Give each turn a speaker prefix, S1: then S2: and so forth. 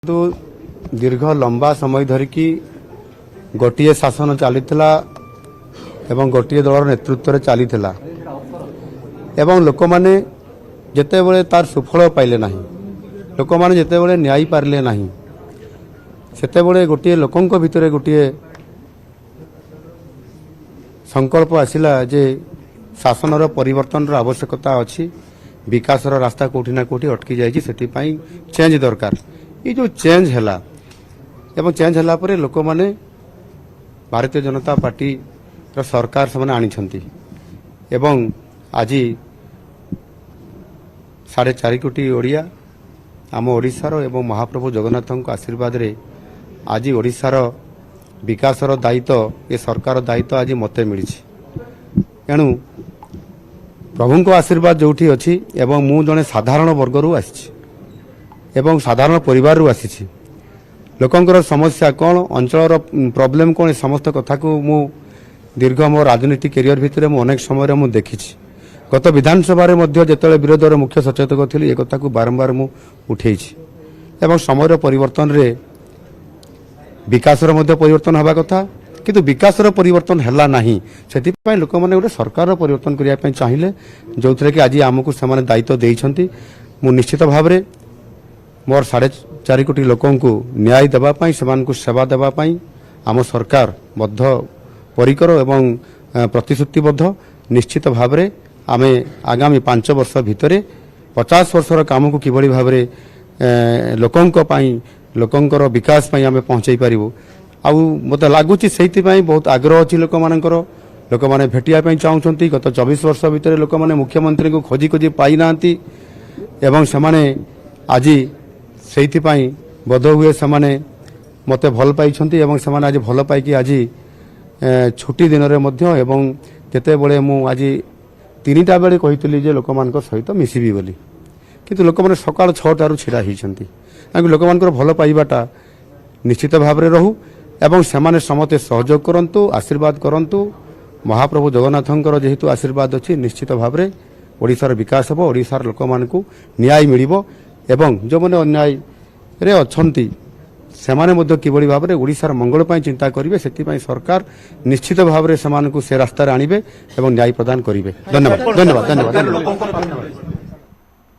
S1: तो दीर्घ लंबा समय धरिकी गोटे शासन चलीथिला एवं गोटे दलर नेतृत्व चलीथिला एवं लोक माने जेतेबेले तार सुफल पाइले नाही लोक माने जेतेबेले न्याय पारले नाही सेतेबेले गोटे लोकंक भितरे गोटे संकल्प आसिला जे शासनर परिवर्तन आवश्यकता अछि विकासर रास्ता कोठी ना कोठी अटकी जाइछि सेति पई चेंज दरकार ये जो चेंज हैला एवं चेंज हैला परे लोक माने भारतीय जनता पार्टी रो सरकार समान आनिछंती एवं आज 4.5 कोटी ओडिया आम ओडिशार एवं महाप्रभु जगन्नाथଙ୍କ आशीर्वाद रे आज ओडिशार विकासर दायित्व ये सरकार दायित्व आज मते मिली एणु प्रभुଙ୍କ आशीर्वाद जोठी अछि एवं मु जने साधारण वर्गरू आछि एवं साधारण परिवार रू आसी लोकंकर समस्या कौन अंचल प्रॉब्लम कौन समस्त कथा को मु दीर्घ मो राजनीतिक कैरियर भितर मु अनेक समय मु देखी गत विधानसभा जिते विरोधर मुख्य सचेतक थी ए कथा को बारंबार मु उठे एवं समय परिवर्तन रे विकासर परिवर्तन हवा कथा किंतु विकासर परिवर्तन हैला नहीं से लोक मैंने गोटे सरकार परिवर्तन करने चाहिए जो थे कि आज आमको से दायित्व देइछंती मु निश्चित भाव में मोर 4.5 कोटी लोकों को न्याय देवाई से सेवा देवाई आम सरकार बद्ध परिकर एवं प्रतिश्रुतिबद्ध निश्चित भाव में आम आगामी 5 वर्ष भितर 50 वर्षर काम को किभली भाव में लोकंकर विकास पई आम पहुंचाई पारिबो आउ मत लगुच से बहुत आग्रह अच्छी लोक मानकर लोक मैंने भेटिया चाहते गत 24 वर्ष भितर लोक मैंने मुख्यमंत्री को खोजी खोजी पाई ना एवं से आज से बोध हुए से मत भल पाई से आज भल पाई आज छुट्टी दिन में जिते बड़े मुझ 3टा बेले कही लोक मान सहित मिसबी बोली किंतु लोक मैंने सकाल 6टारू छिड़ा होती लोक मान भल पाइबाटा निश्चित भाव में रहू एवं से समस्ते सहयोग करंतु आशीर्वाद करंतु महाप्रभु जगन्नाथंकर जेहेतु आशीर्वाद अच्छी निश्चित भाव में ओडिशार विकास हो ओडिशार लोक मानकु न्याय मिलिबो एवं जो मैंने अन्याय रे अछंती सेमाने मध्य किभली भाव में ओडिशार मंगल पई चिंता करिवे सेति सरकार निश्चित भाव में से रास्तार आनिबे एवं न्याय प्रदान करिवे। धन्यवाद धन्यवाद धन्यवाद।